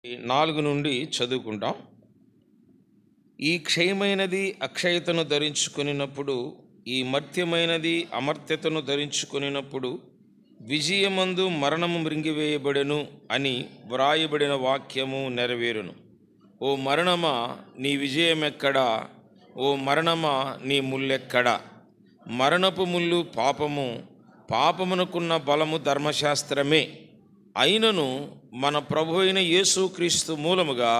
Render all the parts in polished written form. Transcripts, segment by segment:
4 నుండి చదువుకుంటాం. ఈ క్షయమైనది అక్షయతను ధరించుకొనినప్పుడు, ఈ మర్త్యమైనది అమర్త్యతను ధరించుకొనినప్పుడు విజయమందు మరణము మృంగివేయబడెను అని వ్రాయబడిన వాక్యము నెరవేరును. ఓ మరణమా నీ విజయమెక్కడా? ఓ మరణమా నీ ముల్లెక్కడా? మరణపు ముల్లు పాపము, పాపమునకున్న బలము ధర్మశాస్త్రమే. అయినను మన ప్రభు అయిన యేసుక్రీస్తు మూలముగా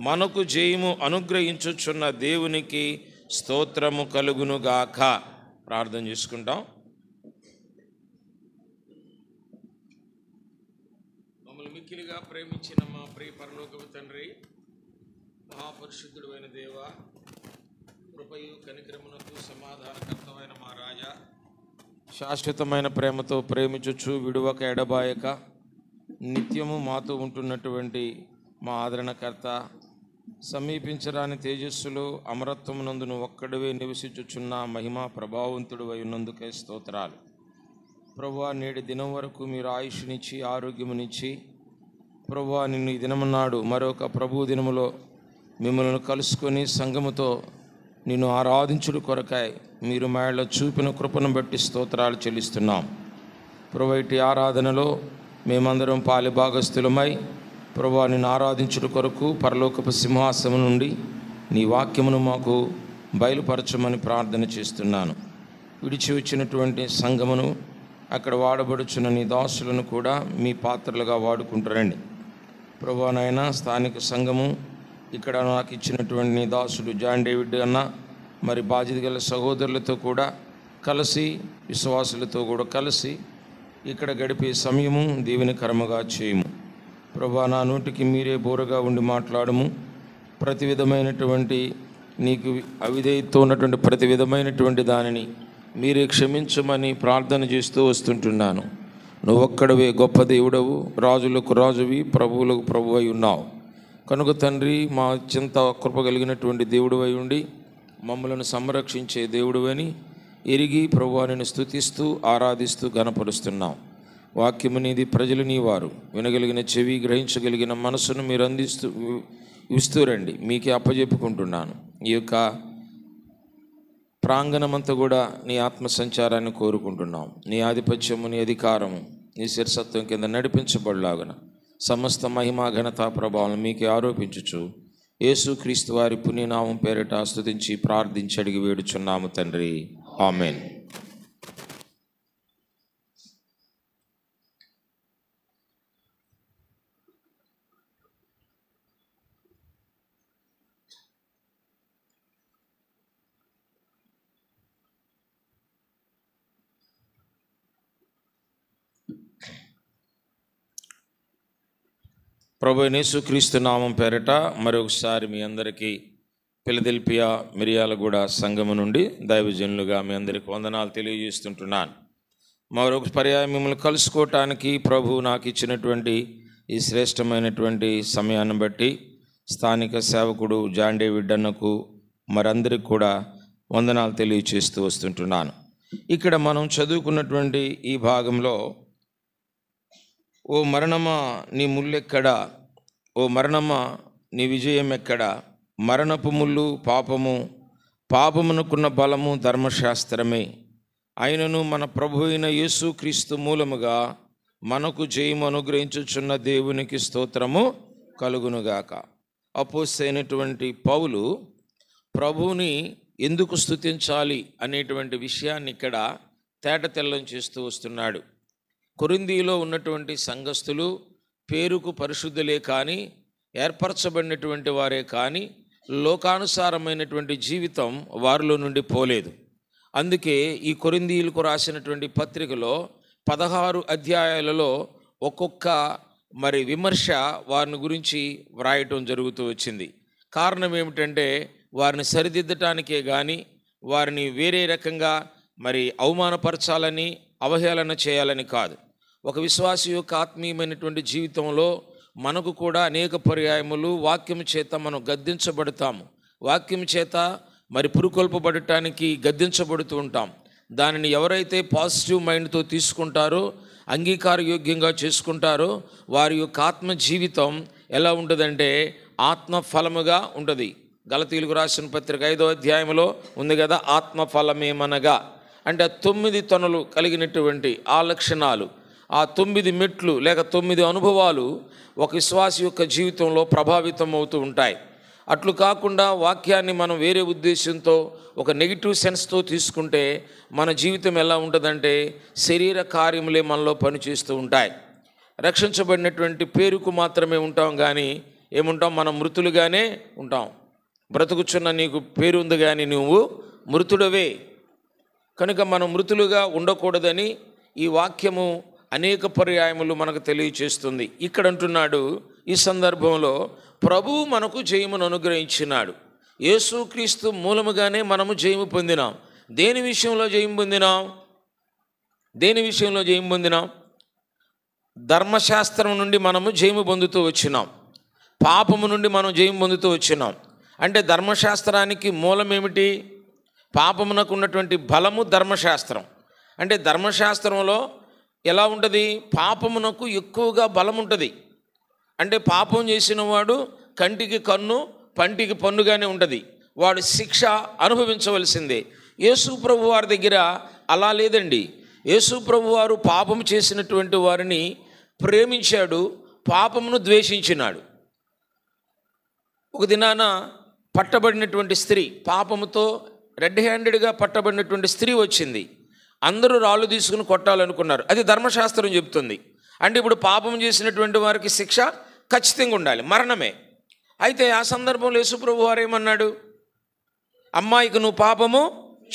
మనకు జయము అనుగ్రహించుచున్న దేవునికి స్తోత్రము కలుగునుగాక. ప్రార్థన చేసుకుంటాం. మమ్మల్ని మిక్కిలిగా ప్రేమించిన మా ప్రియ పరలోకపు తండ్రి, మహాపరిశుద్ధుడు అయిన దేవ, కృపయు కనికరమునకు సమాధానకర్తమైన మా రాజా, శాశ్వతమైన ప్రేమతో ప్రేమించుచు విడువక ఎడబాయక నిత్యము మాతో ఉంటున్నటువంటి మా ఆదరణకర్త, సమీపించరాని తేజస్సులో అమరత్వమునందును ఒక్కడివే నివసించుచున్న మహిమా ప్రభావంతుడు అయి ఉన్నందుకే స్తోత్రాలు. ప్రభువా, నేటి దినం వరకు మీరు ఆయుష్నిచ్చి ఆరోగ్యమునిచ్చి, ప్రభువా, నిన్ను ఈ దినమున్నాడు మరొక ప్రభు దినములో మిమ్మల్ని కలుసుకొని సంఘముతో నిన్ను ఆరాధించుడు కొరకాయ మీరు మాయలో చూపిన కృపను బట్టి స్తోత్రాలు చెల్లిస్తున్నాం. ప్రభు, ఇటు ఆరాధనలో మేమందరం పాలి భాగస్థులమై ప్రభువా నిన్ను ఆరాధించుట కొరకు పరలోకపు సింహాసనం నుండి నీ వాక్యమును మాకు బయలుపరచమని ప్రార్థన చేస్తున్నాను. విడిచి వచ్చినటువంటి సంఘమును, అక్కడ వాడబడుచున్న నీ దాసులను కూడా మీ పాత్రలుగా వాడుకుంటారండి. ప్రభువా నాయన, స్థానిక సంఘము ఇక్కడ నాకు ఇచ్చినటువంటి నీ దాసుడు జాన్ డేవిడ్ అన్న, మరి బాధ్యత గల సహోదరులతో కూడా కలిసి, విశ్వాసులతో కూడా కలిసి ఇక్కడ గడిపే సమయము దీవెనకరముగా చేయము. ప్రభువా, నా నోటికి మీరే బోరగా ఉండి మాట్లాడము. ప్రతి విధమైనటువంటి నీకు అవిధేయతో ఉన్నటువంటి ప్రతి విధమైనటువంటి దానిని మీరే క్షమించమని ప్రార్థన చేస్తూ వస్తుంటున్నాను. నువ్వు ఒక్కడవే గొప్ప దేవుడవు, రాజులకు రాజువి, ప్రభువులకు ప్రభు అయి ఉన్నావు కనుక తండ్రి, మా చింత కృప కలిగినటువంటి దేవుడు అయి ఉండి మమ్మలను సంరక్షించే దేవుడు అని ఎరిగి ప్రభువా నిన్ను స్తుతిస్తూ ఆరాధిస్తూ ఘనపరుస్తున్నాం. వాక్యము నీది, ప్రజలు నీ వారు, వినగలిగిన చెవి, గ్రహించగలిగిన మనసును మీరు ఇస్తూ రండి. మీకే అప్పజెప్పుకుంటున్నాను. ఈ యొక్క ప్రాంగణమంతా కూడా నీ ఆత్మ సంచారాన్ని కోరుకుంటున్నాం. నీ ఆధిపత్యము, నీ అధికారము, నీ శిరసత్వం కింద నడిపించబడలాగున సమస్త మహిమా ఘనతా ప్రభావం మీకే ఆరోపించుచు యేసుక్రీస్తు వారి పుణ్యనామం పేరిట స్తుతించి ప్రార్థించి అడిగి వేడుచున్నాము తండ్రి, ఆమెన్. ప్రభు యేసుక్రీస్తు నామం పేరిట మరొకసారి మీ అందరికీ ఫిలదెల్ఫియా మిర్యాలగూడ సంఘము నుండి దైవజనులుగా మీ అందరికీ వందనాలు తెలియజేస్తుంటున్నాను. మరొక పర్యాయం మిమ్మల్ని కలుసుకోవటానికి ప్రభు నాకు ఇచ్చినటువంటి ఈ శ్రేష్టమైనటువంటి సమయాన్ని బట్టి స్థానిక సేవకుడు జాన్ డేవిడ్ అన్నకు మరందరికి కూడా వందనాలు తెలియజేస్తూ వస్తుంటున్నాను. ఇక్కడ మనం చదువుకున్నటువంటి ఈ భాగంలో, ఓ మరణమా నీ ముల్లెక్కడా? ఓ మరణమా నీ విజయం ఎక్కడా? మరణపు ముల్లు పాపము, పాపమునకున్న బలము ధర్మశాస్త్రమే. అయినను మన ప్రభు అయిన యేసుక్రీస్తు మూలముగా మనకు జయము అనుగ్రహించుచున్న దేవునికి స్తోత్రము కలుగునుగాక. అపోస్తలుడైనటువంటి పౌలు ప్రభువుని ఎందుకు స్తుతించాలి అనేటువంటి విషయాన్ని ఇక్కడ తేటతెల్లం చేస్తూ వస్తున్నాడు. కొరింథీలో ఉన్నటువంటి సంఘస్థులు పేరుకు పరిశుద్ధులే కానీ, ఏర్పరచబడినటువంటి వారే కానీ, లోకానుసారమైనటువంటి జీవితం వారిలో నుండి పోలేదు. అందుకే ఈ కొరింథీయులకు రాసినటువంటి పత్రికలో 16 అధ్యాయాలలో ఒక్కొక్క విమర్శ వారిని గురించి వ్రాయటం జరుగుతూ వచ్చింది. కారణం ఏమిటంటే, వారిని సరిదిద్దటానికే కానీ, వారిని వేరే రకంగా అవమానపరచాలని, అవహేళన చేయాలని కాదు. ఒక విశ్వాసి యొక్క ఆత్మీయమైనటువంటి జీవితంలో మనకు కూడా అనేక పర్యాయములు వాక్యము చేత మనం గద్దించబడతాము. వాక్యం చేత పురుకొల్పబడటానికి గద్దించబడుతూ ఉంటాం. దానిని ఎవరైతే పాజిటివ్ మైండ్తో తీసుకుంటారో, అంగీకారయోగ్యంగా చేసుకుంటారో, వారి యొక్క ఆత్మ జీవితం ఎలా ఉంటుందంటే ఆత్మఫలముగా ఉంటుంది. గలతీయులకు రాసిన పత్రిక 5వ అధ్యాయంలో ఉంది కదా, ఆత్మఫలమేమనగా అంటే 9 తొనలు కలిగినటువంటి ఆ లక్షణాలు, ఆ 9 మెట్లు లేక 9 అనుభవాలు ఒక విశ్వాసి యొక్క జీవితంలో ప్రభావితం అవుతూ ఉంటాయి. అట్లు కాకుండా వాక్యాన్ని మనం వేరే ఉద్దేశంతో ఒక నెగిటివ్ సెన్స్తో తీసుకుంటే మన జీవితం ఎలా ఉంటుందంటే శరీర కార్యములే మనలో పనిచేస్తూ ఉంటాయి. రక్షించబడినటువంటి పేరుకు మాత్రమే ఉంటాం, కానీ ఏముంటాం, మనం మృతులుగానే ఉంటాం. బ్రతుకుచున్న నీకు పేరు ఉంది కానీ నువ్వు మృతుడవే. కనుక మనం మృతులుగా ఉండకూడదని ఈ వాక్యము అనేక పర్యాయములు మనకు తెలియచేస్తుంది. ఇక్కడ అంటున్నాడు, ఈ సందర్భంలో ప్రభువు మనకు జయమును అనుగ్రహించినాడు. యేసుక్రీస్తు మూలముగానే మనము జయము పొందినాం. దేని విషయంలో జయం పొందినాం? ధర్మశాస్త్రం నుండి మనము జయము పొందుతూ వచ్చినాం. పాపము నుండి మనం జయం పొందుతూ వచ్చినాం. అంటే ధర్మశాస్త్రానికి మూలం ఏమిటి? పాపమునకు ఉన్నటువంటి బలము ధర్మశాస్త్రం. అంటే ధర్మశాస్త్రంలో ఎలా ఉంటుంది? పాపమునకు ఎక్కువగా బలం ఉంటుంది. అంటే పాపం చేసిన వాడు కంటికి కన్ను పంటికి పన్నుగానే ఉంటుంది, వాడు శిక్ష అనుభవించవలసిందే. యేసు ప్రభు వారి దగ్గర అలా లేదండి. యేసు ప్రభు వారు పాపం చేసినటువంటి వారిని ప్రేమించాడు, పాపమును ద్వేషించినాడు. ఒక దినాన పట్టబడినటువంటి స్త్రీ, పాపముతో రెడ్ హ్యాండెడ్గా పట్టబడినటువంటి స్త్రీ వచ్చింది. అందరూ రాళ్ళు తీసుకుని కొట్టాలనుకున్నారు. అది ధర్మశాస్త్రం చెప్తుంది. అంటే ఇప్పుడు పాపం చేసినటువంటి వారికి శిక్ష ఖచ్చితంగా ఉండాలి, మరణమే. అయితే ఆ సందర్భంలో యేసుప్రభు వారు ఏమన్నాడు? అమ్మాయికి నువ్వు పాపము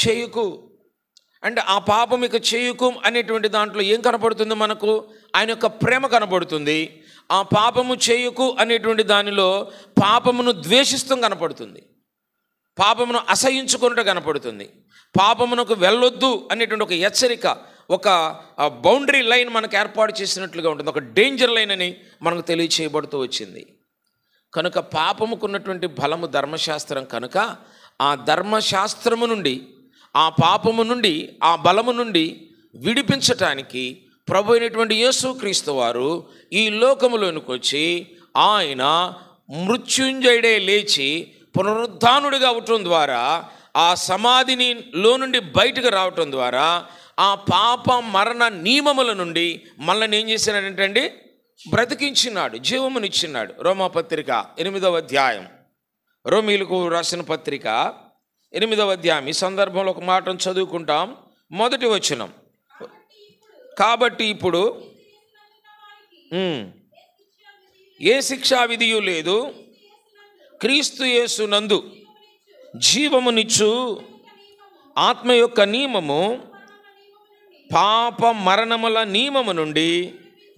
చేయకు. అంటే ఆ పాపం ఇక చేయకు అనేటువంటి దాంట్లో ఏం కనపడుతుంది మనకు? ఆయన యొక్క ప్రేమ కనపడుతుంది. ఆ పాపము చేయకు అనేటువంటి దానిలో పాపమును ద్వేషిస్తూ కనపడుతుంది, పాపమును అసహించుకున్నట్టు కనపడుతుంది. పాపమునకు వెళ్ళొద్దు అనేటువంటి ఒక హెచ్చరిక, ఒక బౌండరీ లైన్ మనకు ఏర్పాటు చేసినట్లుగా ఉంటుంది, ఒక డేంజర్ లైన్ అని మనకు తెలియచేయబడుతూ వచ్చింది. కనుక పాపముకున్నటువంటి బలము ధర్మశాస్త్రం కనుక ఆ ధర్మశాస్త్రము నుండి, ఆ పాపము నుండి, ఆ బలము నుండి విడిపించటానికి ప్రభు అయినటువంటి యేసుక్రీస్తు వారు ఈ లోకములోనికి వచ్చి ఆయన మృత్యుంజయుడే లేచి పునరుద్ధానుడిగా అవటం ద్వారా, ఆ సమాధిలో నుండి బయటకు రావటం ద్వారా ఆ పాప మరణ నియమముల నుండి మనల్ని ఏం చేసినాడంటే బ్రతికించినాడు, జీవమునిచ్చినాడు. రోమాపత్రిక 8వ అధ్యాయం, రోమీలకు రాసిన పత్రిక 8వ అధ్యాయం. ఈ సందర్భంలో ఒక మాటను చదువుకుంటాం. మొదటి వచనం, కాబట్టి ఇప్పుడు ఏ శిక్షా విధియు లేదు, క్రీస్తు యేసునందు జీవమునిచ్చు ఆత్మ యొక్క నియమము పాప మరణముల నియమము నుండి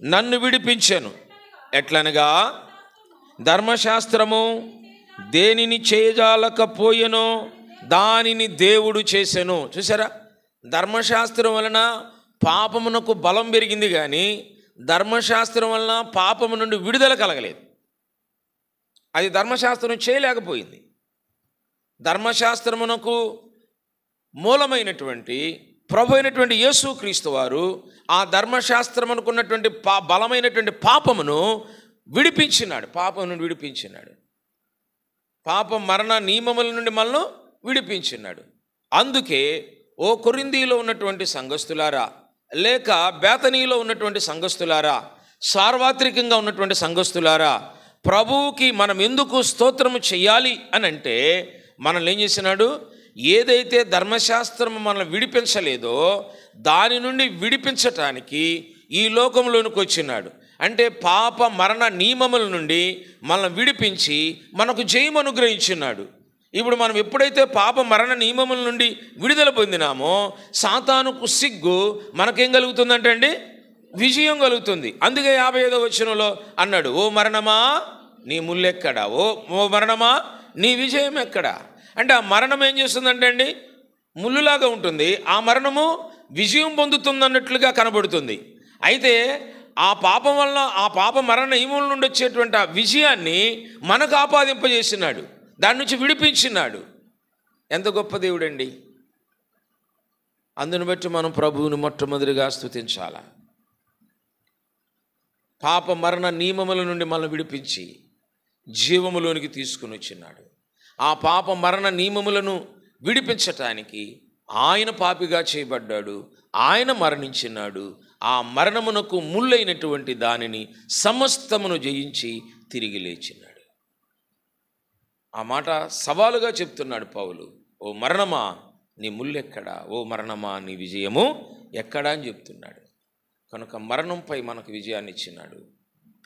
నన్ను విడిపించెను. ఎట్లనగా ధర్మశాస్త్రము దేనిని చేయజాలకపోయెనో దానిని దేవుడు చేసెను. చూసారా, ధర్మశాస్త్రం వలన పాపమునకు బలం పెరిగింది, కానీ ధర్మశాస్త్రం వలన పాపము నుండి విడుదల కలగలేదు. అది ధర్మశాస్త్రం చేయలేకపోయింది. ధర్మశాస్త్రమునకు మూలమైనటువంటి ప్రభు అయినటువంటి యేసుక్రీస్తు వారు ఆ ధర్మశాస్త్రమునకున్నటువంటి బలమైనటువంటి పాపమును విడిపించినాడు, పాపం నుండి విడిపించినాడు, పాప మరణ నియమముల నుండి మనల్ని విడిపించినాడు. అందుకే ఓ కొరింథీలో ఉన్నటువంటి సంఘస్థులారా, లేక బేతనీలో ఉన్నటువంటి సంఘస్థులారా, సార్వత్రికంగా ఉన్నటువంటి సంఘస్థులారా, ప్రభువుకి మనం ఎందుకు స్తోత్రము చెయ్యాలి అని అంటే, మనల్ని ఏం చేసినాడు? ఏదైతే ధర్మశాస్త్రము మనల్ని విడిపించలేదో దాని నుండి విడిపించటానికి ఈ లోకంలోనికి వచ్చినాడు. అంటే పాప మరణ నియమముల నుండి మనల్ని విడిపించి మనకు జయం అనుగ్రహించినాడు. ఇప్పుడు మనం ఎప్పుడైతే పాప మరణ నియమముల నుండి విడుదల పొందినామో సాతానుకు సిగ్గు మనకేం కలుగుతుందంటే అండి, విజయం కలుగుతుంది. అందుకే 55వ వచనంలో అన్నాడు, ఓ మరణమా నీ ముల్లెక్కడా, ఓ మరణమా నీ విజయం ఎక్కడా. అంటే ఆ మరణం ఏం చేస్తుందంటే అండి, ముల్లులాగా ఉంటుంది, ఆ మరణము విజయం పొందుతుంది అన్నట్లుగా కనబడుతుంది. అయితే ఆ పాపం వలన, ఆ పాప మరణ నియమం నుండి వచ్చేటువంటి ఆ విజయాన్ని మనకు ఆపాదింపజేసినాడు, దాని నుంచి విడిపించినాడు. ఎంత గొప్ప దేవుడండి! అందుని బట్టి మనం ప్రభువుని మొట్టమొదటిగా స్తుతించాలా. పాప మరణ నియమముల నుండి మనం విడిపించి జీవములోనికి తీసుకుని వచ్చినాడు. ఆ పాప మరణ నియమములను విడిపించటానికి ఆయన పాపిగా చేయబడ్డాడు. ఆయన మరణించినాడు. ఆ మరణమునకు ముళ్ళైనటువంటి దానిని సమస్తమును జయించి తిరిగి లేచినాడు. ఆ మాట సవాలుగా చెప్తున్నాడు పౌలు. ఓ మరణమా నీ ముళ్ళెక్కడా, ఓ మరణమా నీ విజయము ఎక్కడా అని చెప్తున్నాడు. కనుక మరణంపై మనకు విజయాన్ని ఇచ్చినాడు,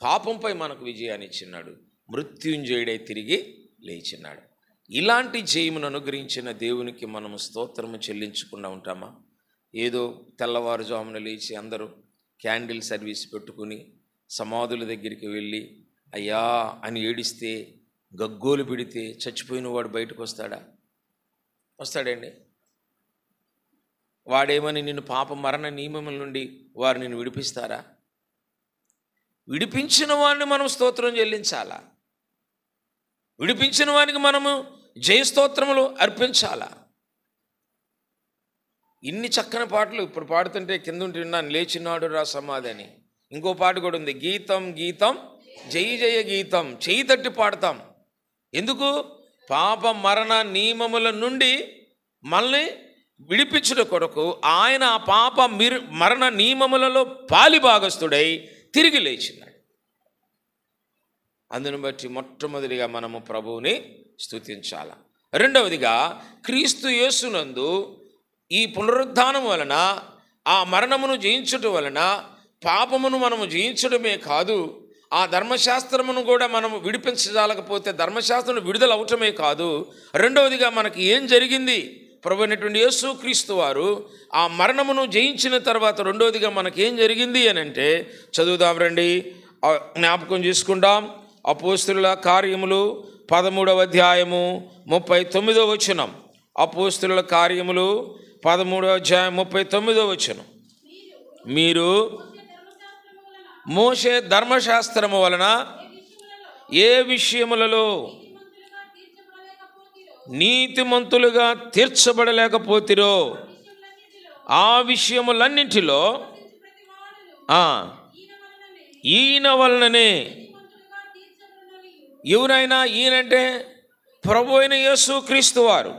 పాపంపై మనకు విజయాన్ని ఇచ్చినాడు, మృత్యుంజయుడై తిరిగి లేచినాడు. ఇలాంటి జయమును అనుగ్రహించిన దేవునికి మనము స్తోత్రము చెల్లించకుండా ఉంటామా? ఏదో తెల్లవారుజామున లేచి అందరూ క్యాండిల్ సర్వీస్ పెట్టుకుని సమాధుల దగ్గరికి వెళ్ళి అయ్యా అని ఏడిస్తే, గగ్గోలు పెడితే చచ్చిపోయిన వాడు బయటకు వస్తాడా? వస్తాడండి? వాడేమని నిన్ను పాప మరణ నియమముల నుండి వారు నిన్ను విడిపిస్తారా? విడిపించిన వాడిని మనం స్తోత్రం చెల్లించాలా? విడిపించిన వానికి మనము జయస్తోత్రములు అర్పించాలా? ఇన్ని చక్కని పాటలు ఇప్పుడు పాడుతుంటే కింద ఉండి విన్నాను, లేచినాడు రా సమాధి అని. ఇంకో పాట కూడా ఉంది, గీతం గీతం జయ జయ గీతం, చేయి తట్టి పాడతాం. ఎందుకు? పాప మరణ నియమముల నుండి మనల్ని విడిపించుట కొరకు ఆయన ఆ పాప మరణ నియమములలో పాలిభాగస్తుడై తిరిగి లేచినాడు. అందును బట్టి మొట్టమొదటిగా మనము ప్రభువుని స్తుతించాల. రెండవదిగా క్రీస్తు యేసునందు ఈ పునరుద్ధానం వలన, ఆ మరణమును జయించుట వలన పాపమును మనము జయించడమే కాదు, ఆ ధర్మశాస్త్రమును కూడా మనము విడిపించజాలకపోతే ధర్మశాస్త్రం విడుదల అవటమే కాదు, రెండవదిగా మనకి ఏం జరిగింది? ప్రభు అయినటువంటి యేసు క్రీస్తు వారు ఆ మరణమును జయించిన తర్వాత రెండవదిగా మనకేం జరిగింది అని అంటే చదువుదాం రండి, జ్ఞాపకం చేసుకుందాం. అపోస్తుల కార్యములు 13వ అధ్యాయము 39వ వచనం. అపోస్తుల కార్యములు 13వ అధ్యాయం 39వ వచనం. మీరు మోషే ధర్మశాస్త్రము వలన ఏ విషయములలో నీతిమంతులుగా తీర్చబడలేకపోతిరో ఆ విషయములన్నింటిలో ఈయన వలననే. ఎవరైనా ఈయనంటే ప్రభు అయిన యేసు క్రీస్తు వారు.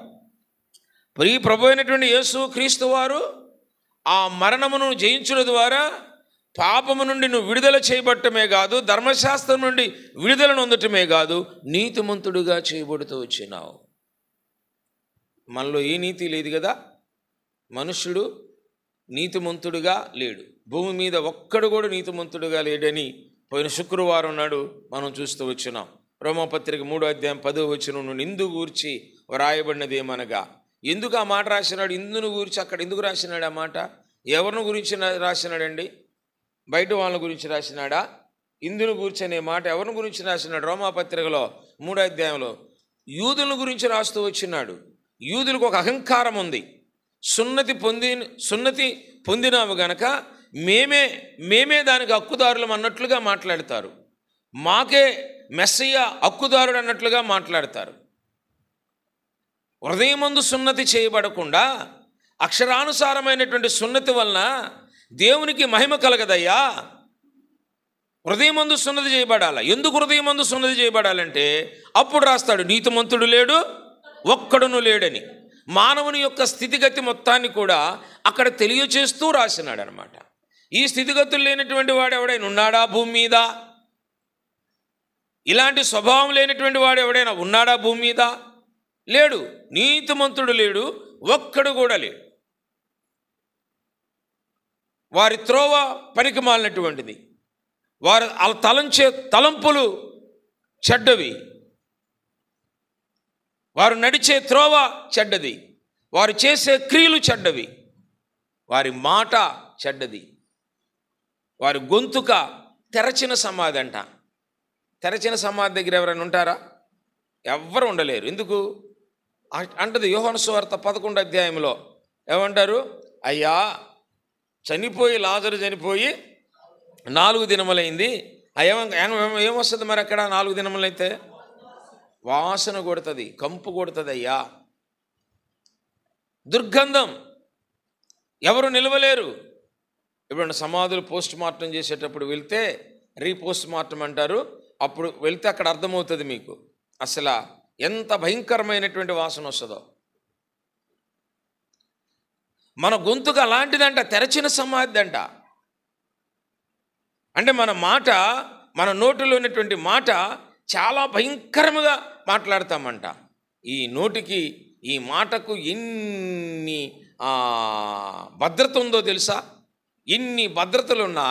ఈ ప్రభు అయినటువంటి యేసు క్రీస్తు వారు ఆ మరణమును జయించడం ద్వారా పాపము నుండి నువ్వు విడుదల చేయబట్టమే కాదు, ధర్మశాస్త్రం నుండి విడుదల నొందటమే కాదు, నీతిమంతుడుగా చేయబడుతూ వచ్చినావు. మనలో ఏ నీతి లేదు కదా, మనుష్యుడు నీతిమంతుడుగా లేడు. భూమి మీద ఒక్కడు కూడా నీతిమంతుడుగా లేడని పోయిన శుక్రవారం నాడు మనం చూస్తూ వచ్చినాం. రోమాపత్రిక 3వ అధ్యాయం 10వ వచనం నుండి ఇందు గూర్చి వ్రాయబడినది ఏమనగా, ఎందుకు ఆ మాట రాసినాడు? ఇందును గురించి అక్కడ ఎందుకు రాసినాడు? ఆ మాట ఎవరిని గురించి రాసినాడండి? బయట వాళ్ళ గురించి రాసినాడా? ఇందును గురించి అనే మాట ఎవరిని గురించి రాసినాడు? రోమాపత్రికలో 3వ అధ్యాయంలో యూదుల గురించి రాస్తూ వచ్చినాడు. యూదులకు ఒక అహంకారం ఉంది. సున్నతి పొందినాము గనక మేమే దానికి హక్కుదారులం అన్నట్లుగా మాట్లాడతారు. మాకే మెస్సయ్య హక్కుదారుడు అన్నట్లుగా మాట్లాడతారు. హృదయమందు సున్నతి చేయబడకుండా అక్షరానుసారమైనటువంటి సున్నతి వలన దేవునికి మహిమ కలగదయ్యా. హృదయమందు సున్నతి చేయబడాలి. ఎందుకు హృదయమందు సున్నతి చేయబడాలంటే అప్పుడు రాస్తాడు, నీతిమంతుడు లేడు, ఒక్కడును లేడని. మానవుని యొక్క స్థితిగతి మొత్తాన్ని కూడా అక్కడ తెలియచేస్తూ రాసినాడు అనమాట. ఈ స్థితిగతులు లేనటువంటి వాడు ఎవడైనా ఉన్నాడా భూమి మీద? ఇలాంటి స్వభావం లేనటువంటి వాడు ఎవడైనా ఉన్నాడా భూమి మీద? లేడు. నీతిమంతుడు లేడు, ఒక్కడు కూడా లేడు. వారి త్రోవ పనికి మాలినటువంటిది, వారు తలంచే తలంపులు చెడ్డవి, వారు నడిచే త్రోవ చెడ్డది, వారు చేసే క్రియలు చెడ్డవి, వారి మాట చెడ్డది, వారి గొంతుక తెరచిన సమాధి అంట. తెరచిన సమాధి దగ్గర ఎవరైనా ఉంటారా? ఎవ్వరు ఉండలేరు. ఎందుకు అంటది యోహాను సువార్త 11వ అధ్యాయంలో. ఏమంటారు? అయ్యా లాజరు చనిపోయి 4 దినములైంది. ఏమొస్తుంది మరి అక్కడ 4 దినములైతే? వాసన కొడుతుంది, కంపు కొడుతుంది అయ్యా, దుర్గంధం, ఎవరు నిలవలేరు. ఇప్పుడు సమాధులు పోస్ట్ మార్టం చేసేటప్పుడు వెళ్తే రీపోస్ట్ మార్టం అంటారు. అప్పుడు వెళ్తే అక్కడ అర్థమవుతుంది మీకు అసలు ఎంత భయంకరమైనటువంటి వాసన వస్తుందో. మన గొంతుకు అలాంటిదంట, తెరచిన సమాధి అంట. అంటే మన మాట, మన నోటిలో ఉన్నటువంటి మాట చాలా భయంకరంగా మాట్లాడతామంట. ఈ నోటికి, ఈ మాటకు ఎన్ని భద్రత ఉందో తెలుసా? ఎన్ని భద్రతలున్నా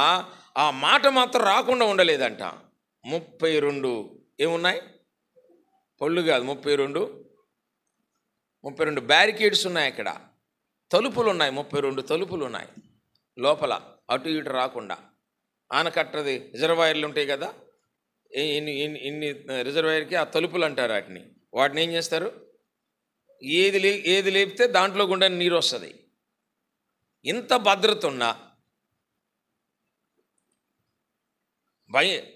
ఆ మాట మాత్రం రాకుండా ఉండలేదంట. 32 ఏమున్నాయి? పళ్ళు కాదు, 32 బ్యారికేడ్స్ ఉన్నాయి అక్కడ. తలుపులు ఉన్నాయి, 32 తలుపులు ఉన్నాయి లోపల, అటు ఇటు రాకుండా. ఆనకట్టది రిజర్వాయర్లు ఉంటాయి కదా, ఇన్ని రిజర్వాయర్కి ఆ తలుపులు అంటారు వాటిని. వాటిని ఏం చేస్తారు? ఏది లేపితే దాంట్లో గుండా నీరు వస్తుంది. ఇంత భద్రత ఉన్నా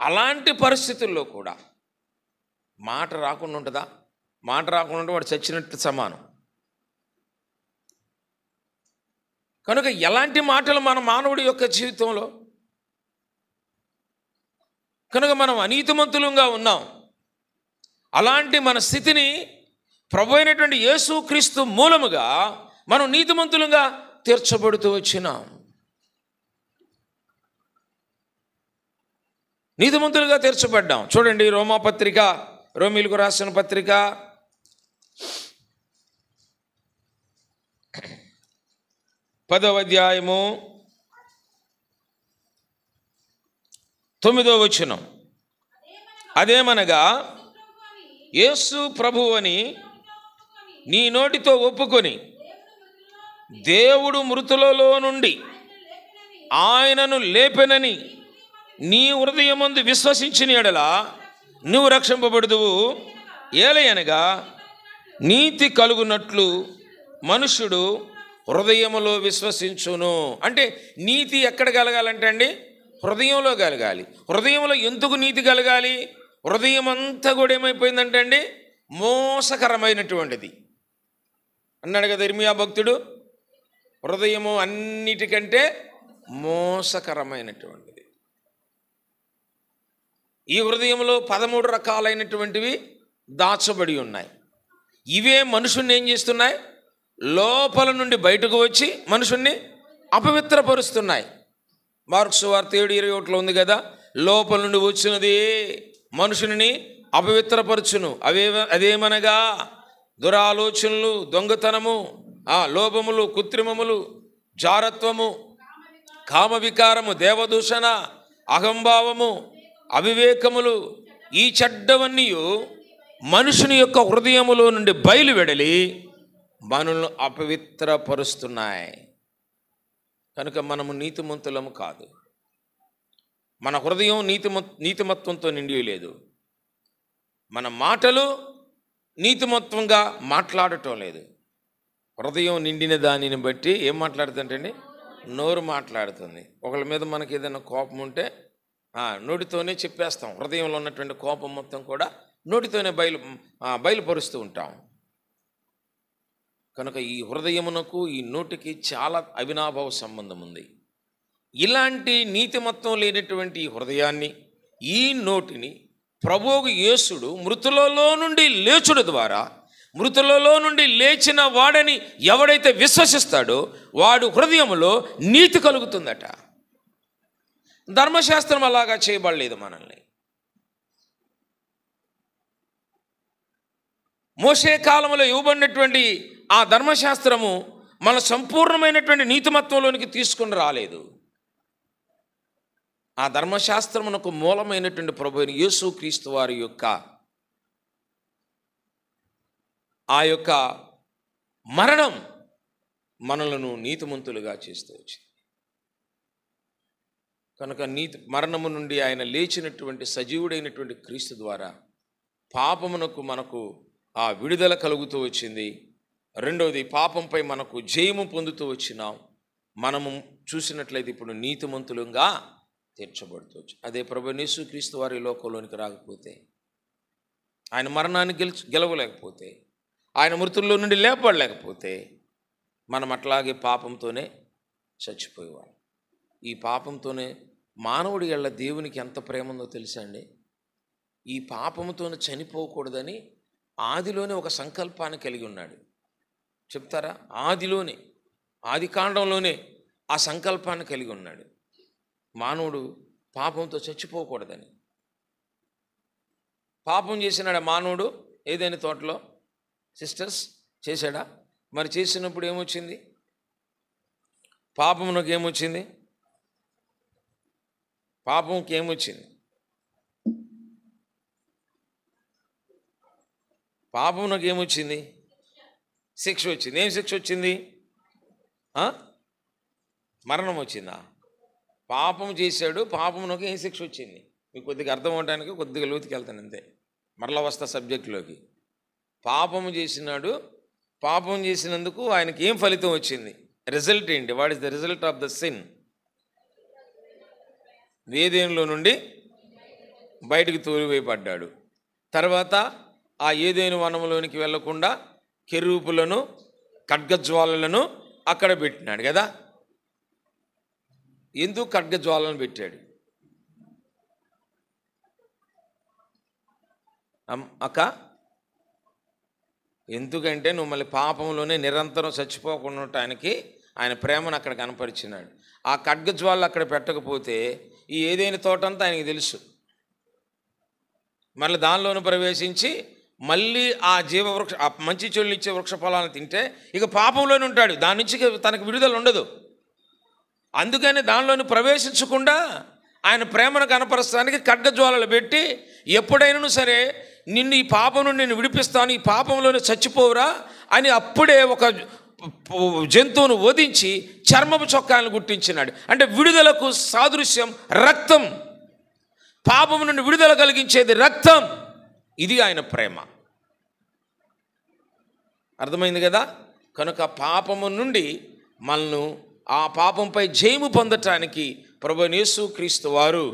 అలాంటి పరిస్థితుల్లో కూడా మాట రాకుండా ఉంటుందా? మాట రాకుండా ఉంటే వాడు చచ్చినట్టు సమానం. కనుక ఎలాంటి మాటలు మన మానవుడి యొక్క జీవితంలో, కనుక మనం అనీతిమంతులుగా ఉన్నాం. అలాంటి మన స్థితిని ప్రభు అయినటువంటి యేసుక్రీస్తు మూలముగా మనం నీతిమంతులుగా తీర్చబడుతూ వచ్చినాం. నీతిమంతులుగా తీర్చబడ్డాం. చూడండి, రోమీలకు రాసిన పత్రిక 10వ అధ్యాయము 9వ వచనం. అదేమనగా యేసు ప్రభువు అని నీ నోటితో ఒప్పుకొని దేవుడు మృతులలో నుండి ఆయనను లేపెనని నీ హృదయమందు విశ్వసించిన యెడల నువ్వు రక్షింపబడుదువు. ఏలయనగా నీతి కలుగునట్లు మనుష్యుడు హృదయములో విశ్వసించును. అంటే నీతి ఎక్కడ కలగాలంటే అండి, హృదయంలో కలగాలి. హృదయంలో ఎందుకు నీతి కలగాలి? హృదయం అంతా కూడా ఏమైపోయిందంటే అండి, మోసకరమైనటువంటిది అన్నాడు కదా ఇర్మియా భక్తుడు. హృదయము అన్నిటికంటే మోసకరమైనటువంటిది. ఈ హృదయంలో 13 రకాలైనటువంటివి దాచబడి ఉన్నాయి. ఇవే మనుషుణ్ణి ఏం చేస్తున్నాయి? లోపల నుండి బయటకు వచ్చి మనుషుణ్ణి అపవిత్రపరుస్తున్నాయి. మార్కు సువార్త 7:21 ఉంది కదా, లోపల నుండి వచ్చినది మనుషుని అపవిత్రపరచును. అదేమనగా దురాలోచనలు, దొంగతనము, లోభములు, కృత్రిమములు, జారత్వము, కామవికారము, దేవదూషణ, అహంభావము, అవివేకములు, ఈ చెడ్డవన్నీ మనుషుని యొక్క హృదయములో నుండి బయలువెడలి మనల్ని అపవిత్రపరుస్తున్నాయి. కనుక మనము నీతిమంతులము కాదు. మన హృదయం నీతిమత్వంతో నిండి లేదు. మన మాటలు నీతిమత్వంగా మాట్లాడటం లేదు. హృదయం నిండిన దానిని బట్టి ఏం మాట్లాడుతుందంటే నోరు మాట్లాడుతుంది. ఒకళ్ళ మీద మనకి ఏదైనా కోపం ఉంటే నోటితోనే చెప్పేస్తాం. హృదయంలో ఉన్నటువంటి కోపం మొత్తం కూడా నోటితోనే బయలుపరుస్తూ ఉంటాం. కనుక ఈ హృదయమునకు, ఈ నోటికి చాలా అవినాభావ సంబంధం ఉంది. ఇలాంటి నీతిమత్వం లేనటువంటి ఈ హృదయాన్ని, ఈ నోటిని ప్రభువు యేసుడు మృతులలో నుండి లేచుడు ద్వారా, మృతులలో నుండి లేచిన వాడని ఎవడైతే విశ్వసిస్తాడో వాడు హృదయంలో నీతి కలుగుతుందట. ధర్మశాస్త్రం అలాగా చేయబడలేదు మనల్ని. మోషే కాలంలో ఇవ్వబడినటువంటి ఆ ధర్మశాస్త్రము మన సంపూర్ణమైనటువంటి నీతిమత్వంలోనికి తీసుకుని రాలేదు. ఆ ధర్మశాస్త్రమునకు మూలమైనటువంటి ప్రభువైన యేసుక్రీస్తు వారి యొక్క ఆ యొక్క మరణం మనలను నీతిమంతులుగా చేస్తూ వచ్చింది. కనుక మరణము నుండి ఆయన లేచినటువంటి సజీవుడైనటువంటి క్రీస్తు ద్వారా పాపమునకు మనకు ఆ విడుదల కలుగుతూ వచ్చింది. రెండవది, పాపంపై మనకు జయము పొందుతూ వచ్చినాం. మనము చూసినట్లయితే ఇప్పుడు నీతిమంతులుగా తీర్చబడుతూ వచ్చి, అదే ప్రభువైన యేసుక్రీస్తు వారి లోకంలోనికి రాకపోతే, ఆయన మరణాన్ని గెలవలేకపోతే, ఆయన మృతుల్లో నుండి లేపబడలేకపోతే మనం అట్లాగే పాపంతోనే చచ్చిపోయేవాళ్ళం. ఈ పాపంతోనే మానవుడి యెడల దేవునికి ఎంత ప్రేమ ఉందో తెలుసా అండి? ఈ పాపముతో చనిపోకూడదని ఆదిలోనే ఒక సంకల్పాన్ని కలిగి ఉన్నాడు. చెప్తారా? ఆదిలోనే, ఆది కాండంలోనే ఆ సంకల్పాన్ని కలిగి ఉన్నాడు. మానవుడు పాపంతో చచ్చిపోకూడదని. పాపం చేసినాడా మానవుడు ఏదైనా తోటలో? సిస్టర్స్, చేశాడా? మరి చేసినప్పుడు ఏమొచ్చింది? పాపమునకు ఏమొచ్చింది? పాపంకి ఏమొచ్చింది? పాపమునకు ఏమొచ్చింది? శిక్ష వచ్చింది. ఏం శిక్ష వచ్చింది? మరణం వచ్చిందా? పాపం చేశాడు, పాపమునకు ఏం శిక్ష వచ్చింది? మీకు కొద్దిగా అర్థం అవడానికి కొద్దిగా లోతుకి వెళ్తాను అంతే, మరలా వస్తా సబ్జెక్టులోకి. పాపము చేసినాడు, పాపం చేసినందుకు ఆయనకి ఏం ఫలితం వచ్చింది? రిజల్ట్ ఏంటి? What is the result of the sin? ఏదెనులో నుండి బయటికి తోలివేయబడ్డాడు. తర్వాత ఆ ఏదెను వనంలోనికి వెళ్లకుండా కెరూపులను, ఖడ్గజ్వాలలను అక్కడ పెట్టినాడు కదా. ఎందుకు ఖడ్గజ్వాలను పెట్టాడు? అక్క, ఎందుకంటే నువ్వు మళ్ళీ పాపంలోనే నిరంతరం చచ్చిపోకుండా ఉండటానికి ఆయన ప్రేమను అక్కడ కనపరిచినాడు. ఆ ఖడ్గజ్వాలు అక్కడ పెట్టకపోతే ఈ ఏదైనా తోటంతా ఆయనకి తెలుసు. మళ్ళీ దానిలోనూ ప్రవేశించి మళ్ళీ ఆ జీవవృక్ష, ఆ మంచి చెడులు ఇచ్చే వృక్ష ఫలాలను తింటే ఇక పాపంలోనే ఉంటాడు, దాని నుంచి తనకు విడుదల ఉండదు. అందుకని దానిలోని ప్రవేశించకుండా ఆయన ప్రేమను కనపరచడానికి ఖడ్గజ్వాలలు పెట్టి, ఎప్పుడైనా సరే నిన్ను ఈ పాపం నుండి నేను విడిపిస్తాను, ఈ పాపంలోనే చచ్చిపోవురా అని అప్పుడే ఒక జంతువును వధించి చర్మపు చొక్కాలను గుర్తించినాడు. అంటే విడుదలకు సాదృశ్యం రక్తం. పాపం నుండి విడుదల కలిగించేది రక్తం. ఇది ఆయన ప్రేమ. అర్థమైంది కదా? కనుక పాపము నుండి మనను, ఆ పాపంపై జయము పొందటానికి ప్రభువైన యేసుక్రీస్తు వారు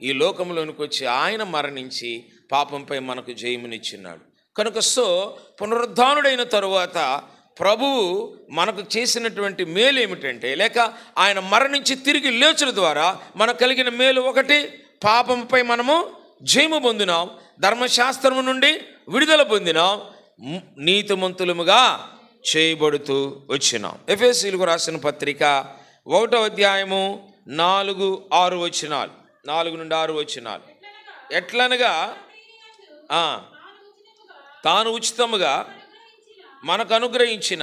ఈ లోకంలోనికి వచ్చి ఆయన మరణించి పాపంపై మనకు జయమునిచ్చినాడు. కనుక పునరుద్ధానుడైన తరువాత ప్రభువు మనకు చేసినటువంటి మేలు ఏమిటంటే, లేక ఆయన మరణించి తిరిగి లేచుల ద్వారా మనకు కలిగిన మేలు ఒకటి, పాపంపై మనము జయము పొందినాం, ధర్మశాస్త్రము నుండి విడుదల పొందినాం, నీతిమంతులముగా చేయబడుతూ వచ్చినాం. ఎఫెసీయులకు రాసిన పత్రిక 1వ అధ్యాయము 4-6 వచనాలు, 4 నుండి 6 వచనాలు. ఎట్లనగా తాను ఉచితముగా మనకు అనుగ్రహించిన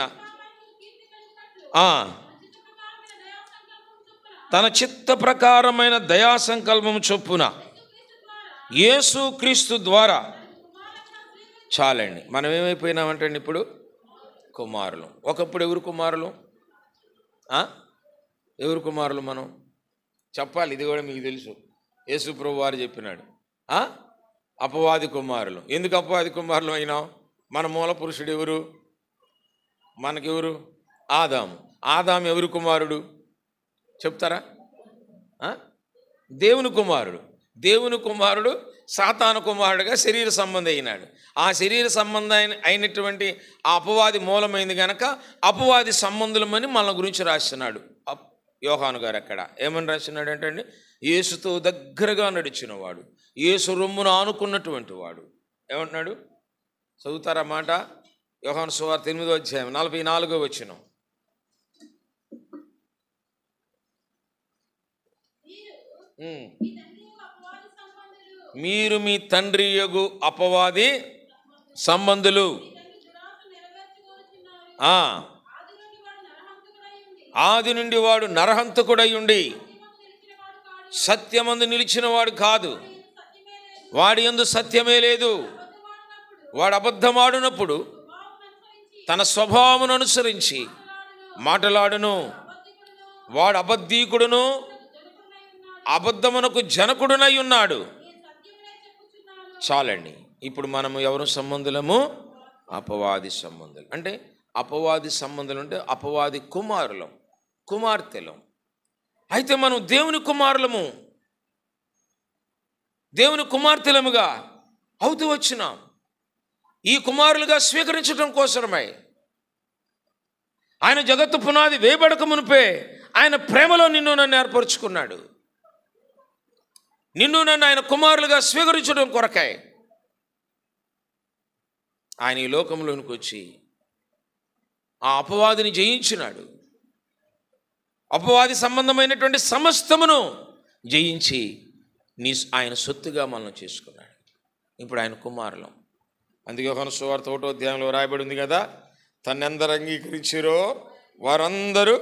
తన చిత్త ప్రకారమైన దయా సంకల్పము చొప్పున యేసుక్రీస్తు ద్వారా. చాలండి, మనం ఏమైపోయినామంటే ఇప్పుడు కుమారులు. ఒకప్పుడు ఎవరు కుమారులు? ఎవరు కుమారులు? మనం చెప్పాలి, ఇది కూడా మీకు తెలుసు. యేసు ప్రభు వారు చెప్పినాడు, అపవాది కుమారులు. ఎందుకు అపవాది కుమారులు అయినాం? మన మూల పురుషుడు ఎవరు? మనకెవరు? ఆదాము. ఆదాము ఎవరు కుమారుడు చెప్తారా? దేవుని కుమారుడు. దేవుని కుమారుడు సాతాను కుమారుడుగా శరీర సంబంధి అయినాడు. ఆ శరీర సంబంధం అయినటువంటి ఆ అపవాది మూలమైంది కనుక అపవాది సంబంధులమని మన గురించి రాస్తున్నాడు యోహాను గారు. అక్కడ ఏమని రాస్తున్నాడు అంటే అండి, యేసుతో దగ్గరగా నడిచిన వాడు, యేసు రొమ్మును ఆనుకున్నటువంటి వాడు. ఏమంటున్నాడు? చదువుతారా మాట? యోహాను సువార్త 8వ అధ్యాయం 44వ వచనం. మీరు మీ తండ్రి యొగు అపవాది సంబంధులు. ఆది నుండి వాడు నరహంతకుడై ఉండి సత్యమందు నిలిచిన వాడు కాదు, వాడి యందు సత్యమే లేదు. వాడు అబద్ధమాడినప్పుడు తన స్వభావమును అనుసరించి మాటలాడును. వాడు అబద్ధీకుడును అబద్ధమునకు జనకుడునై ఉన్నాడు. చాలండి. ఇప్పుడు మనము ఎవరు సంబంధులము? అపవాది సంబంధులు. అంటే అపవాది సంబంధులు అంటే అపవాది కుమారులం, కుమార్తెలం. అయితే మనం దేవుని కుమారులము, దేవుని కుమార్తెలముగా అవుతూ వచ్చినాం. ఈ కుమారులుగా స్వీకరించడం కోసమై ఆయన జగత్తు పునాది వేయబడక మునిపే ఆయన ప్రేమలో నిన్ను నన్ను ఏర్పరచుకున్నాడు. నిన్ను నన్ను ఆయన కుమారులుగా స్వీకరించడం కొరకై ఆయన ఈ లోకంలోనికి వచ్చి ఆ అపవాదిని జయించినాడు. అపవాది సంబంధమైనటువంటి సమస్తమును జయించి ఆయన సొత్తుగా మనం చేసుకున్నాడు. ఇప్పుడు ఆయన కుమారులం. అందుకే యోహాను సువార్త 1వ అధ్యాయంలో రాయబడి ఉంది కదా, తన్నెందరు అంగీకరించారో వారందరూ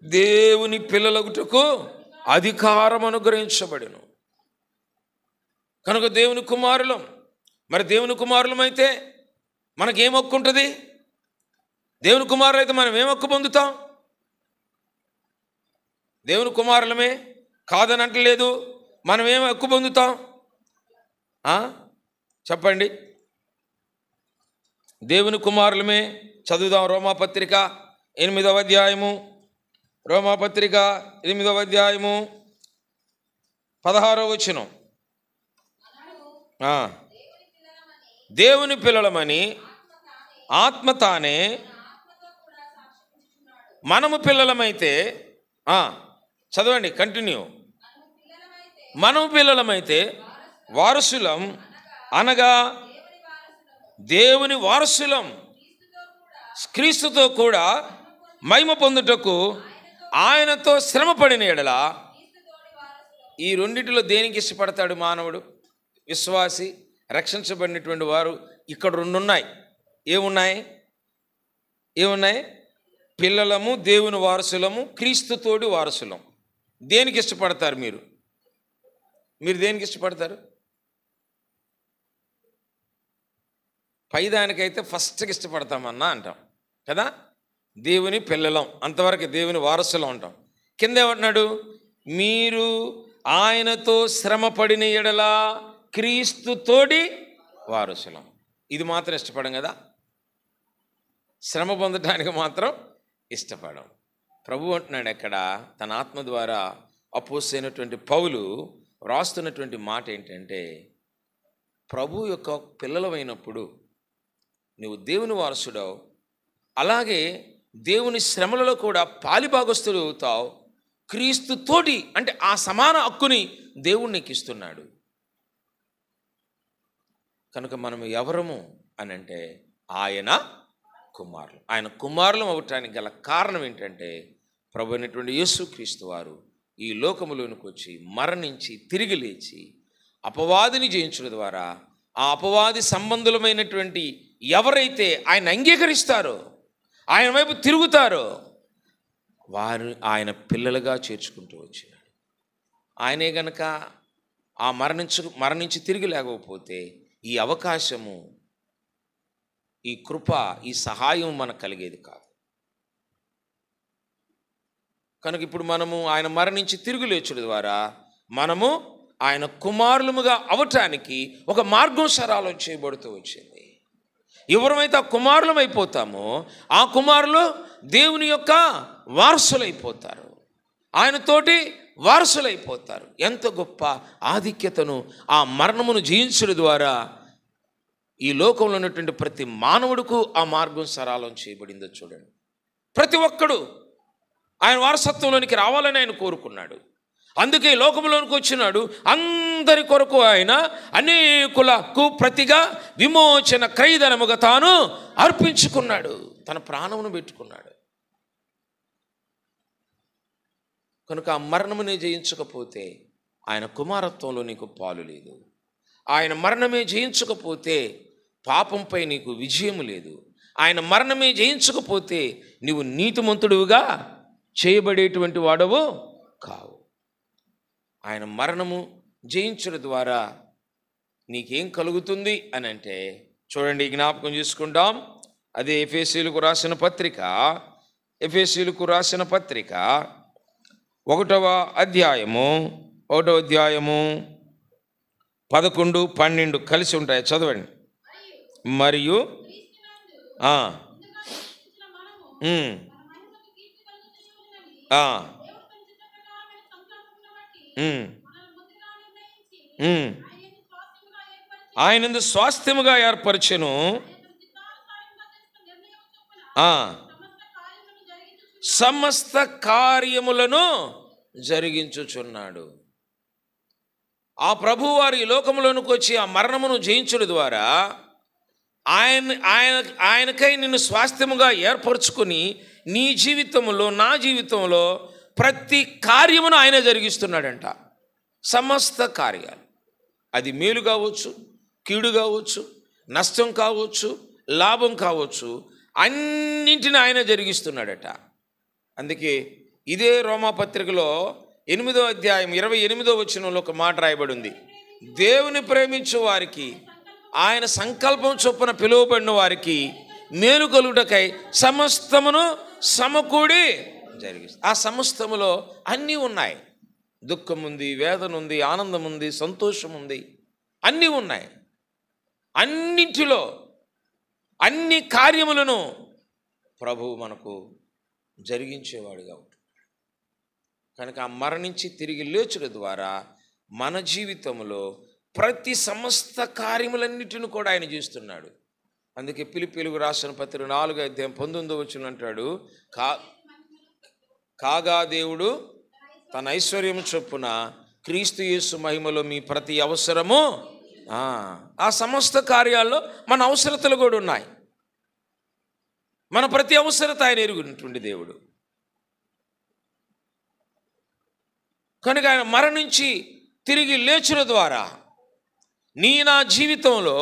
దేవుని పిల్లలగుటకు అధికారం అనుగ్రహించబడును. కనుక దేవుని కుమారులం. మరి దేవుని కుమారులం అయితే మనకేం హక్కు ఉంటుంది? దేవుని కుమారులు అయితే మనం ఏం హక్కు పొందుతాం? దేవుని కుమారులమే కాదని అంటలేదు, మనం ఏం హక్కు పొందుతాం చెప్పండి. దేవుని కుమారులమే. చదువుదాం రోమాపత్రిక 8వ అధ్యాయము. రోమాపత్రిక 8వ అధ్యాయము 16వ వచనం. దేవుని పిల్లలమని ఆత్మ తానే మనము పిల్లలమైతే చదవండి, కంటిన్యూ. మనము పిల్లలమైతే వారసులం, అనగా దేవుని వారసులం, క్రీస్తుతో కూడా మహిమ పొందుటకు ఆయనతో శ్రమపడిన ఎడల. ఈ రెండిటిలో దేనికి ఇష్టపడతాడు మానవుడు? విశ్వాసి, రక్షించబడినటువంటి వారు. ఇక్కడ రెండు ఉన్నాయి. ఏమున్నాయి? పిల్లలము, దేవుని వారసులము, క్రీస్తుతోడి వారసులం. దేనికి ఇష్టపడతారు మీరు? దేనికి ఇష్టపడతారు? పైదానికైతే ఫస్ట్కి ఇష్టపడతామన్నా అంటాం కదా, దేవుని పిల్లలం, అంతవరకు దేవుని వారసులం అంటాం. కింద ఏమంటున్నాడు? మీరు ఆయనతో శ్రమపడిన ఎడల క్రీస్తుతోడి వారసులం. ఇది మాత్రం ఇష్టపడం కదా, శ్రమ పొందడానికి మాత్రం ఇష్టపడం. ప్రభు అంటున్నాడు ఎక్కడ, తన ఆత్మ ద్వారా అపోస్తలుడైనటువంటి పౌలు వ్రాస్తున్నటువంటి మాట ఏంటంటే, ప్రభు యొక్క పిల్లలమైనప్పుడు నువ్వు దేవుని వారసుడవు, అలాగే దేవుని శ్రమలలో కూడా పాలిభాగస్తుడు అవుతావు. క్రీస్తుతోటి అంటే ఆ సమాన హక్కుని దేవుడు నీకు ఇస్తున్నాడు. కనుక మనం ఎవరము అని అంటే ఆయన కుమారులు. ఆయన కుమారులం అవటానికి గల కారణం ఏంటంటే, ప్రభు అయినటువంటి యేసుక్రీస్తు వారు ఈ లోకములోనికి వచ్చి మరణించి తిరిగి లేచి అపవాదిని జయించడం ద్వారా ఆ అపవాది సంబంధులమైనటువంటి ఎవరైతే ఆయన అంగీకరిస్తారో, ఆయన వైపు తిరుగుతారో, వారు ఆయన పిల్లలుగా చేర్చుకుంటూ వచ్చినాడు. ఆయనే గనక ఆ మరణించి తిరిగి లేకపోతే ఈ అవకాశము, ఈ కృప, ఈ సహాయం మనకు కలిగేది కాదు. కనుక ఇప్పుడు మనము ఆయన మరణించి తిరిగి లేచుడు ద్వారా మనము ఆయన కుమారులముగా అవటానికి ఒక మార్గం సరళం చేయబడుతూ వచ్చింది. ఎవరైతే ఆ కుమారులం అయిపోతామో ఆ కుమారులు దేవుని యొక్క వారసులైపోతారు, ఆయనతోటి వారసులైపోతారు. ఎంత గొప్ప ఆధిక్యతను ఆ మరణమును జయించడం ద్వారా ఈ లోకంలో ఉన్నటువంటి ప్రతి మానవుడికు ఆ మార్గం సరళం చేయబడిందో చూడండి. ప్రతి ఒక్కడు ఆయన వారసత్వంలోనికి రావాలని ఆయన కోరుకున్నాడు. అందుకే లోకంలోనికి వచ్చినాడు. అందరి కొరకు ఆయన అనేకులకు ప్రతిగా విమోచన క్రయధనముగా తాను అర్పించుకున్నాడు, తన ప్రాణమును పెట్టుకున్నాడు. కనుక ఆ మరణమునే జయించకపోతే ఆయన కుమారత్వంలో నీకు పాలు లేదు. ఆయన మరణమే జయించకపోతే పాపంపై నీకు విజయము లేదు. ఆయన మరణమే జయించకపోతే నీవు నీతిమంతుడుగా చేయబడేటువంటి వాడవు కావు. ఆయన మరణము జయించడం ద్వారా నీకేం కలుగుతుంది అని అంటే చూడండి, జ్ఞాపకం చేసుకుంటాం. అదే ఎఫెసీయులకు రాసిన పత్రిక 1వ అధ్యాయము 11, 12 కలిసి ఉంటాయి, చదవండి. మరియు ఆయనందు స్వాస్థ్యముగా ఏర్పరచెను, సమస్త కార్యములను జరిగించుచున్నాడు. ఆ ప్రభువు వారు ఈ లోకంలోనికి వచ్చి ఆ మరణమును జయించడం ద్వారా ఆయనకై నిన్ను స్వాస్థ్యముగా ఏర్పరచుకొని నీ జీవితంలో, నా జీవితంలో ప్రతి కార్యమును ఆయన జరిగిస్తున్నాడంట. సమస్త కార్యాలు, అది మేలు కావచ్చు, కీడు కావచ్చు, నష్టం కావచ్చు, లాభం కావచ్చు, అన్నింటిని ఆయన జరిగిస్తున్నాడట. అందుకే ఇదే రోమాపత్రికలో 8వ అధ్యాయం 28వ వచనంలో ఒక మాట రాయబడి ఉంది. దేవుని ప్రేమించు వారికి, ఆయన సంకల్పం చొప్పున పిలువబడిన వారికి మేలు కలుగుటకై సమస్తమును సమకూడి జరిగిస్తుంది. ఆ సమస్తములో అన్నీ ఉన్నాయి. దుఃఖం ఉంది, వేదన ఉంది, ఆనందం ఉంది, సంతోషం ఉంది, అన్నీ ఉన్నాయి. అన్నింటిలో అన్ని కార్యములను ప్రభువు మనకు జరిగించేవాడుగా ఉంటాడు. కనుక ఆ మరణించి తిరిగి లేచుట ద్వారా మన జీవితంలో ప్రతి సమస్త కార్యములన్నిటిని కూడా ఆయన చేస్తున్నాడు. అందుకే ఫిలిప్పీయులకు రాసిన పత్రిక 4వ అధ్యాయం 19వ వచనం అంటాడు, కాగా దేవుడు తన ఐశ్వర్యం చొప్పున క్రీస్తు యేసు మహిమలో మీ ప్రతి అవసరము, ఆ సమస్త కార్యాల్లో మన అవసరతలు కూడా ఉన్నాయి. మన ప్రతి అవసరత ఆయన ఎరుగుంటుండి దేవుడు. కనుక ఆయన మరణించి తిరిగి లేచుల ద్వారా నా జీవితంలో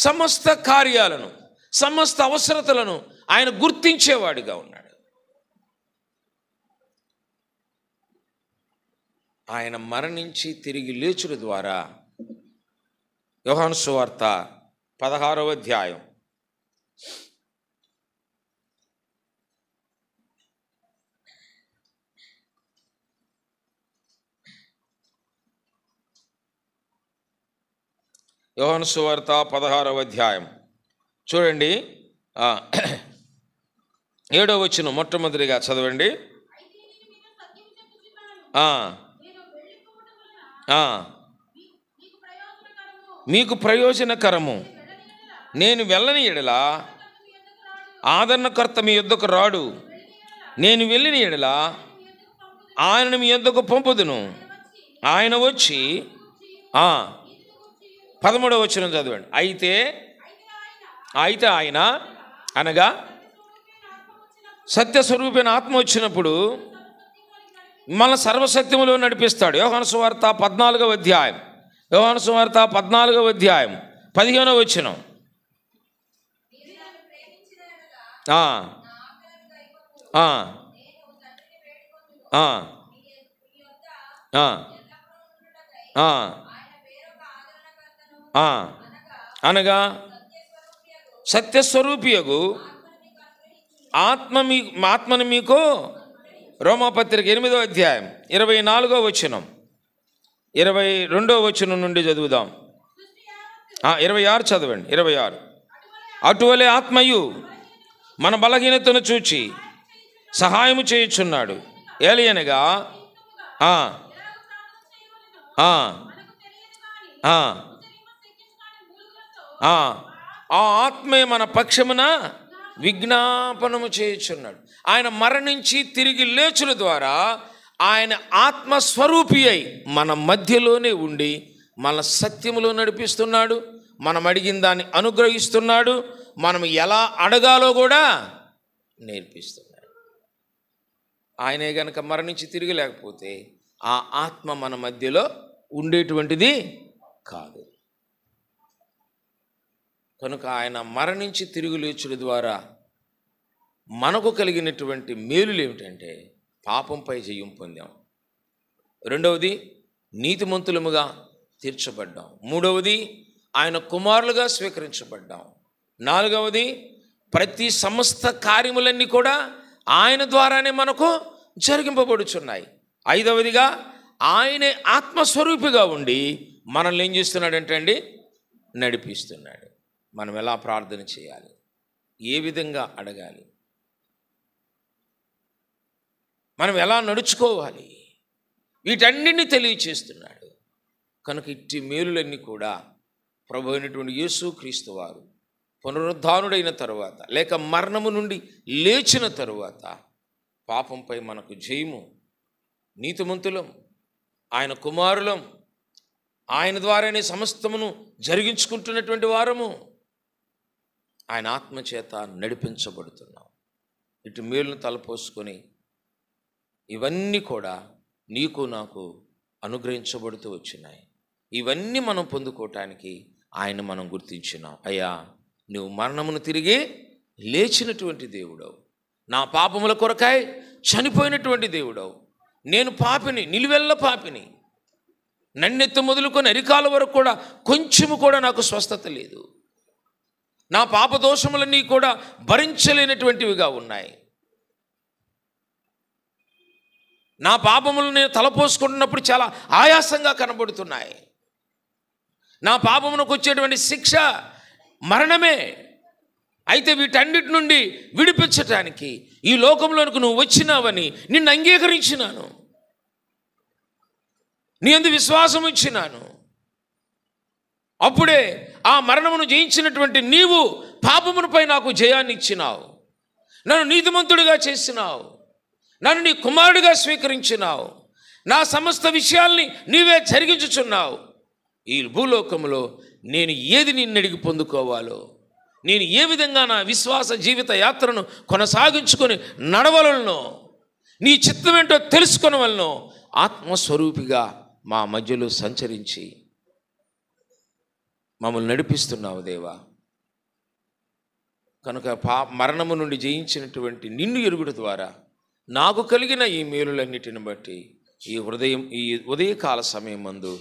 సమస్త కార్యాలను, సమస్త అవసరతలను ఆయన గుర్తించేవాడిగా ఉన్నాడు. ఆయన మరణించి తిరిగి లేచుల ద్వారా యోహాను సువార్త 16వ అధ్యాయం 16వ అధ్యాయం చూడండి, 7వ వచనం మొట్టమొదటిగా చదవండి. మీకు ప్రయోజనకరము, నేను వెళ్ళని ఎడల ఆదరణకర్త మీ యొద్దకు రాడు, నేను వెళ్ళిన ఎడల ఆయనను మీ యొద్దకు పంపుదును. ఆయన వచ్చి 13వ వచనం చదవండి. అయితే ఆయన అనగా సత్యస్వరూపైన ఆత్మ వచ్చినప్పుడు మన సర్వసత్యములో నడిపిస్తాడు. యోహాను సువార్త 14వ అధ్యాయం 15వ వచనం. అనగా సత్యస్వరూపియగు ఆత్మను మీకు రోమాపత్రిక 8వ అధ్యాయం 24వ వచనం 22వ వచనం నుండి చదువుదాం. 26 చదవండి. 26 అటువలే ఆత్మయు మన బలహీనతను చూచి సహాయము చేయుచున్నాడు. ఏలయనగా ఆ ఆత్మే మన పక్షమున విజ్ఞాపనము చేయుచున్నాడు. ఆయన మరణించి తిరిగి లేచుల ద్వారా ఆయన ఆత్మస్వరూపి అయి మన మధ్యలోనే ఉండి మన సత్యములో నడిపిస్తున్నాడు. మనం అడిగిన దాన్ని అనుగ్రహిస్తున్నాడు. మనం ఎలా అడగాలో కూడా నేర్పిస్తున్నాడు. ఆయనే గనక మరణించి తిరిగి లేకపోతే ఆ ఆత్మ మన మధ్యలో ఉండేటువంటిది కాదు. కనుక ఆయన మరణించి తిరిగి లేచుల ద్వారా మనకు కలిగినటువంటి మేలులు ఏమిటంటే పాపంపై జయం పొందాం. రెండవది నీతిమంతులముగా తీర్చబడ్డాం. మూడవది ఆయన కుమారులుగా స్వీకరించబడ్డాం. నాలుగవది ప్రతి సమస్త కార్యములన్నీ కూడా ఆయన ద్వారానే మనకు జరిగింపబడుచున్నాయి. ఐదవదిగా ఆయనే ఆత్మస్వరూపిగా ఉండి మనల్ని ఏం చేస్తున్నాడంటే అండి నడిపిస్తున్నాడు. మనం ఎలా ప్రార్థన చేయాలి, ఏ విధంగా అడగాలి, మనం ఎలా నడుచుకోవాలి, వీటన్నిటిని తెలియచేస్తున్నాడు. కనుక ఇట్టి మేలులన్నీ కూడా ప్రభు అయినటువంటి యేసుక్రీస్తు వారు పునరుద్ధానుడైన తరువాత లేక మరణము నుండి లేచిన తరువాత పాపంపై మనకు జయము, నీతిమంతులం, ఆయన కుమారులం, ఆయన ద్వారానే సమస్తమును జరిగించుకుంటున్నటువంటి వారము. ఆయన ఆత్మచేత నడిపించబడుతున్నాం. ఇటు మేలును తలపోసుకొని ఇవన్నీ కూడా నీకు నాకు అనుగ్రహించబడుతూ వచ్చినాయి. ఇవన్నీ మనం పొందుకోవటానికి ఆయన మనం గుర్తించినాం. అయ్యా, నువ్వు మరణమును తిరిగి లేచినటువంటి దేవుడవు, నా పాపముల కొరకాయ చనిపోయినటువంటి దేవుడవు. నేను పాపిని, నిలువెల్ల పాపిని. నన్నెత్త మొదలుకొని అరికాల వరకు కూడా కొంచెము కూడా నాకు స్వస్థత లేదు. నా పాప దోషములన్నీ కూడా భరించలేనటువంటివిగా ఉన్నాయి. నా పాపములు నేను తలపోసుకుంటున్నప్పుడు చాలా ఆయాసంగా కనబడుతున్నాయి. నా పాపమునకు వచ్చేటువంటి శిక్ష మరణమే. అయితే వీటన్నిటి నుండి విడిపించటానికి ఈ లోకంలోనికి నువ్వు వచ్చినావని నిన్ను అంగీకరించినాను, నీ యందు విశ్వాసం ఇచ్చినాను. అప్పుడే ఆ మరణమును జయించినటువంటి నీవు పాపమునిపై నాకు జయాన్ని ఇచ్చినావు, నన్ను నీతిమంతుడిగా చేసినావు, నన్ను నీ కుమారుడిగా స్వీకరించినావు, నా సమస్త విషయాల్ని నీవే జరిగించుచున్నావు. ఈ భూలోకంలో నేను ఏది నిన్ను అడిగి పొందుకోవాలో, నేను ఏ విధంగా నా విశ్వాస జీవిత యాత్రను కొనసాగించుకొని నడవలనో, నీ చిత్తమేంటో తెలుసుకొనవలనో ఆత్మస్వరూపిగా మా మధ్యలో సంచరించి మమ్మల్ని నడిపిస్తున్నావు దేవా. కనుక మరణము నుండి జయించినటువంటి నిన్ను ఎరుగుట ద్వారా నాకు కలిగిన ఈ మేలులన్నిటిని బట్టి ఈ ఉదయకాల సమయం మందు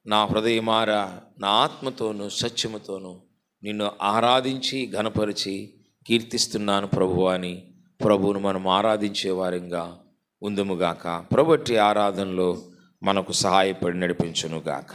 నా హృదయమారా నా ఆత్మతోనూ సత్యముతోనూ నిన్ను ఆరాధించి ఘనపరిచి కీర్తిస్తున్నాను ప్రభువా అని ప్రభువును మనం ఆరాధించే వారంగా ఉందుముగాక. ప్రభువట్టి ఆరాధనలో మనకు సహాయపడి నడిపించునుగాక.